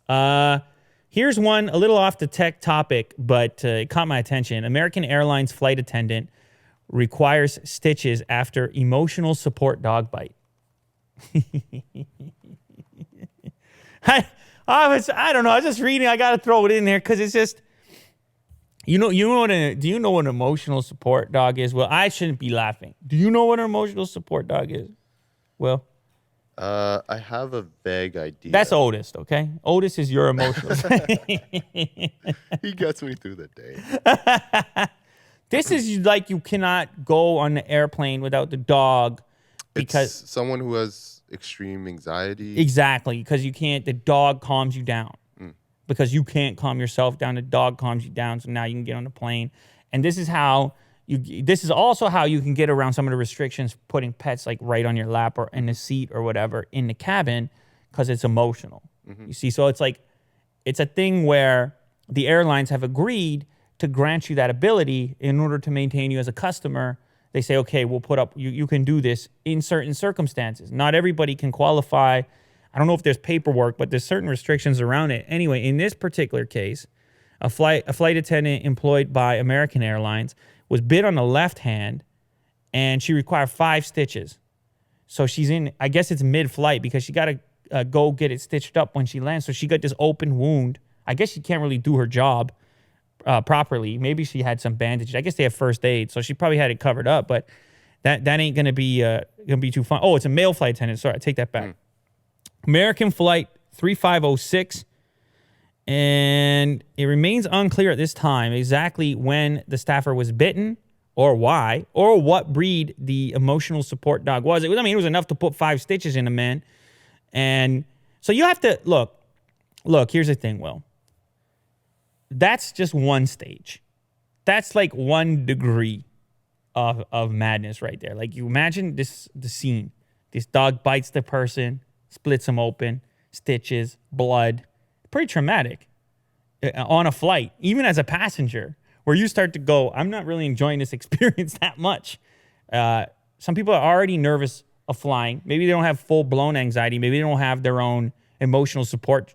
Here's one a little off the tech topic, but it caught my attention. American Airlines flight attendant requires stitches after emotional support dog bite. I don't know. I was just reading. I got to throw it in there because it's just, do you know what an emotional support dog is? Well, I shouldn't be laughing. Do you know what an emotional support dog is? Well, I have a vague idea. that's Otis, okay? Otis is your emotional. He gets me through the day. This is like you cannot go on the airplane without the dog because it's someone who has extreme anxiety. Exactly, because you can't. The dog calms you down because you can't calm yourself down. The dog calms you down, so now you can get on the plane. And this is how you. This is also how you can get around some of the restrictions, putting pets like right on your lap or in the seat or whatever in the cabin, because it's emotional. You see, so it's like it's a thing where the airlines have agreed to grant you that ability in order to maintain you as a customer. They say, okay, we'll put up, you can do this in certain circumstances. Not everybody can qualify. I don't know if there's paperwork, but there's certain restrictions around it. Anyway, in this particular case, a flight attendant employed by American Airlines was bit on the left hand, and she required 5 stitches. So she's in, I guess it's mid-flight because she got to go get it stitched up when she lands. So she got this open wound. I guess she can't really do her job properly. Maybe she had some bandages. I guess they have first aid, so she probably had it covered up. But that ain't gonna be too fun. Oh, it's a male flight attendant. Sorry, I take that back. American Flight 3506, and it remains unclear at this time exactly when the staffer was bitten or why or what breed the emotional support dog was. It was enough to put 5 stitches in a man, and so you have to look. Here's the thing, Will. That's just one stage. That's like 1 degree of madness right there. Like you imagine the scene. This dog bites the person, splits them open, stitches, blood. Pretty traumatic on a flight, even as a passenger, where you start to go, I'm not really enjoying this experience that much. Some people are already nervous of flying. Maybe they don't have full-blown anxiety. Maybe they don't have their own emotional support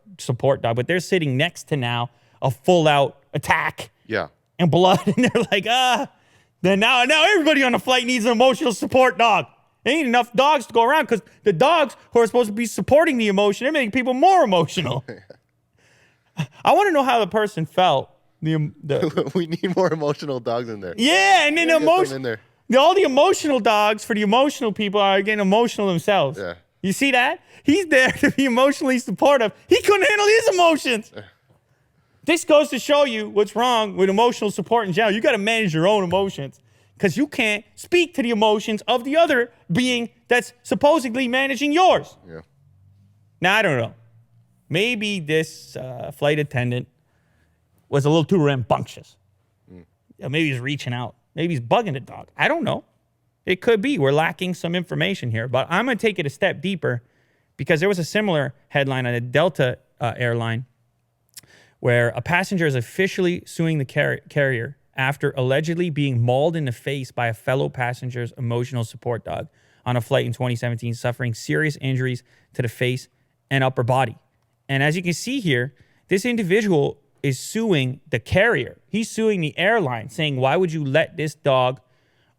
dog, but they're sitting next to now a full-out attack and blood, and they're like, then now everybody on the flight needs an emotional support dog. There ain't enough dogs to go around because the dogs who are supposed to be supporting the emotion, they're making people more emotional. I want to know how the person felt. We need more emotional dogs in there. Yeah, and then all the emotional dogs for the emotional people are getting emotional themselves. Yeah. You see that? He's there to be emotionally supportive. He couldn't handle his emotions. This goes to show you what's wrong with emotional support in general. You got to manage your own emotions because you can't speak to the emotions of the other being that's supposedly managing yours. Yeah. Now, I don't know. Maybe this flight attendant was a little too rambunctious. Maybe he's reaching out. Maybe he's bugging the dog. I don't know. It could be. We're lacking some information here. But I'm going to take it a step deeper because there was a similar headline on a Delta airline where a passenger is officially suing the carrier after allegedly being mauled in the face by a fellow passenger's emotional support dog on a flight in 2017, suffering serious injuries to the face and upper body. And as you can see here, this individual is suing the carrier. He's suing the airline, saying, why would you let this dog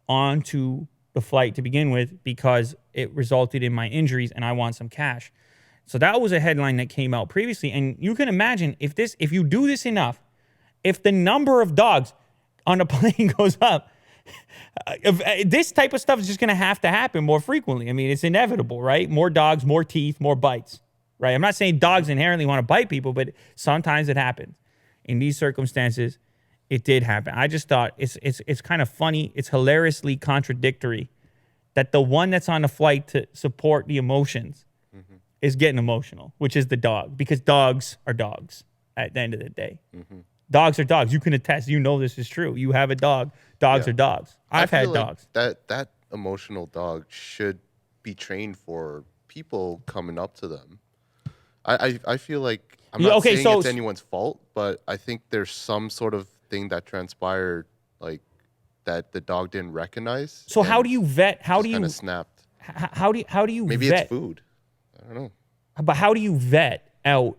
onto the flight to begin with? Because it resulted in my injuries and I want some cash. So that was a headline that came out previously. And you can imagine if you do this enough, if the number of dogs on a plane goes up, this type of stuff is just going to happen more frequently. I mean, it's inevitable, right? More dogs, more teeth, more bites, right? I'm not saying dogs inherently want to bite people, but sometimes it happens. In these circumstances, it did happen. I just thought it's kind of funny. It's hilariously contradictory that the one that's on the flight to support the emotions is getting emotional, which is the dog, because dogs are dogs at the end of the day. Dogs are dogs. You can attest. You know this is true. You have a dog. Dogs are dogs. I've had dogs. That emotional dog should be trained for people coming up to them. I feel like I'm not saying it's anyone's fault, but I think there's some sort of thing that transpired, like that the dog didn't recognize. So how do you vet? How do you kind of snapped? How do you maybe vet? It's food. I don't know. But how do you vet out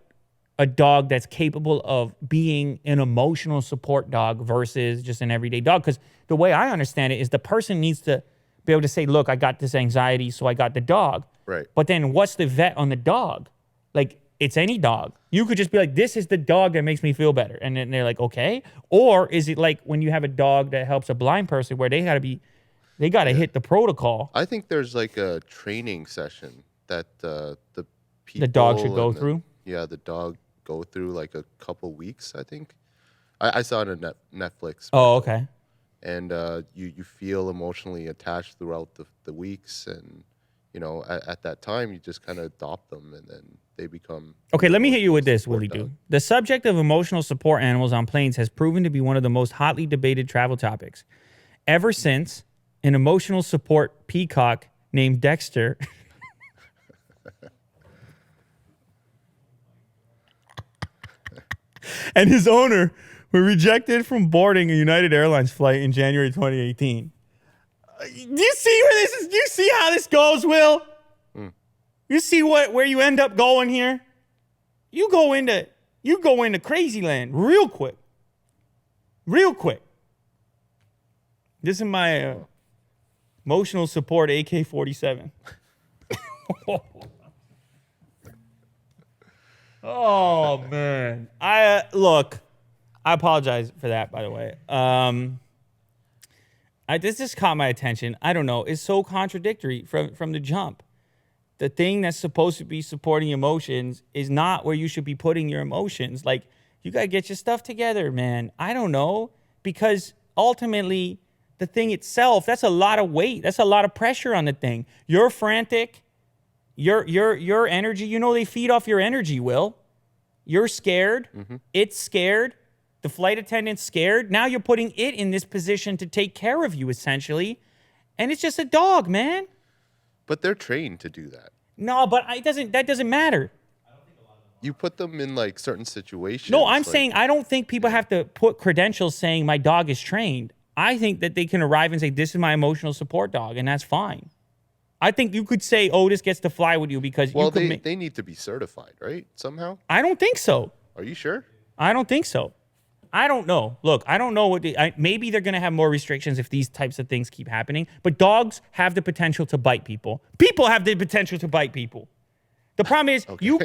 a dog that's capable of being an emotional support dog versus just an everyday dog. Because the way I understand it is the person needs to be able to say, look, I got this anxiety, so I got the dog. Right. But then what's the vet on the dog? Like, it's any dog. You could just be like, this is the dog that makes me feel better. And then they're like, okay. Or is it like when you have a dog that helps a blind person where they got to hit the protocol? I think there's like a training session that the people, the dog should go through. Yeah, the dog go through like a couple weeks, I think. I saw it on Netflix. Oh, okay. And you feel emotionally attached throughout the weeks. And, at that time, you just kind of adopt them and then they become... Okay, let me hit you with this, Willie Dude. The subject of emotional support animals on planes has proven to be one of the most hotly debated travel topics. Ever since an emotional support peacock named Dexter... and his owner were rejected from boarding a United Airlines flight in January 2018. Do you see where this is? Do you see how this goes, Will? You see where you end up going here? You go into crazy land real quick. Real quick. This is my emotional support AK-47. Oh man. I apologize for that, by the way. This just caught my attention. I don't know. It's so contradictory from the jump. The thing that's supposed to be supporting emotions is not where you should be putting your emotions. Like, you got to get your stuff together, man. I don't know. Because ultimately, the thing itself, that's a lot of weight. That's a lot of pressure on the thing. You're frantic. Your energy, they feed off your energy, Will. You're scared. Mm-hmm. It's scared. The flight attendant's scared. Now you're putting it in this position to take care of you, essentially. And it's just a dog, man. But they're trained to do that. No, but that doesn't matter. You put them in like certain situations. No, I'm saying I don't think people have to put credentials saying my dog is trained. I think that they can arrive and say, this is my emotional support dog, and that's fine. I think you could say Otis gets to fly with you because they need to be certified, right? Somehow? I don't think so. Are you sure? I don't think so. I don't know. Look, I don't know maybe they're going to have more restrictions if these types of things keep happening, but dogs have the potential to bite people. People have the potential to bite people. The problem is you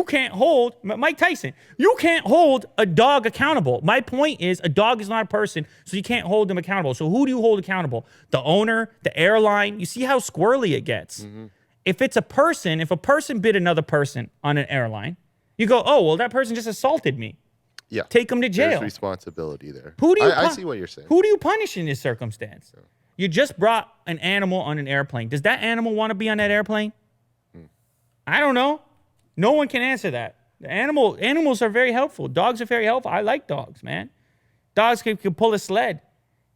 can't hold Mike Tyson. You can't hold a dog accountable. My point is a dog is not a person, so you can't hold them accountable. So who do you hold accountable? The owner, the airline. You see how squirrely it gets. Mm-hmm. If a person bit another person on an airline, you go, oh, well, that person just assaulted me. Yeah. Take them to jail. There's responsibility there. I see what you're saying. Who do you punish in this circumstance? Yeah. You just brought an animal on an airplane. Does that animal want to be on that airplane? I don't know. No one can answer that. Animals are very helpful. Dogs are very helpful. I like dogs, man. Dogs can pull a sled.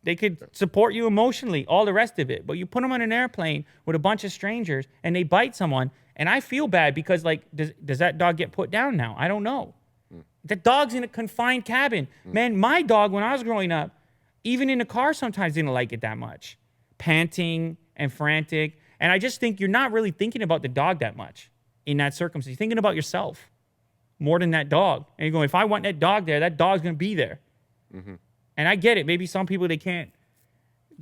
They could support you emotionally, all the rest of it. But you put them on an airplane with a bunch of strangers and they bite someone, and I feel bad because, like, does that dog get put down now? I don't know. The dog's in a confined cabin. Man, my dog, when I was growing up, even in the car sometimes didn't like it that much. Panting and frantic. And I just think you're not really thinking about the dog that much in that circumstance. You're thinking about yourself more than that dog. And you're going, if I want that dog there, that dog's going to be there. Mm-hmm. And I get it. Maybe some people,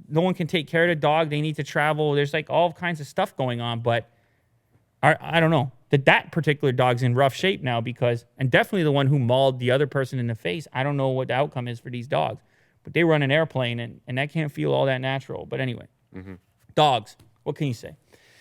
no one can take care of the dog. They need to travel. There's like all kinds of stuff going on. But I don't know. That particular dog's in rough shape now and definitely the one who mauled the other person in the face. I don't know what the outcome is for these dogs. But they run an airplane, and that can't feel all that natural. But anyway, dogs, what can you say?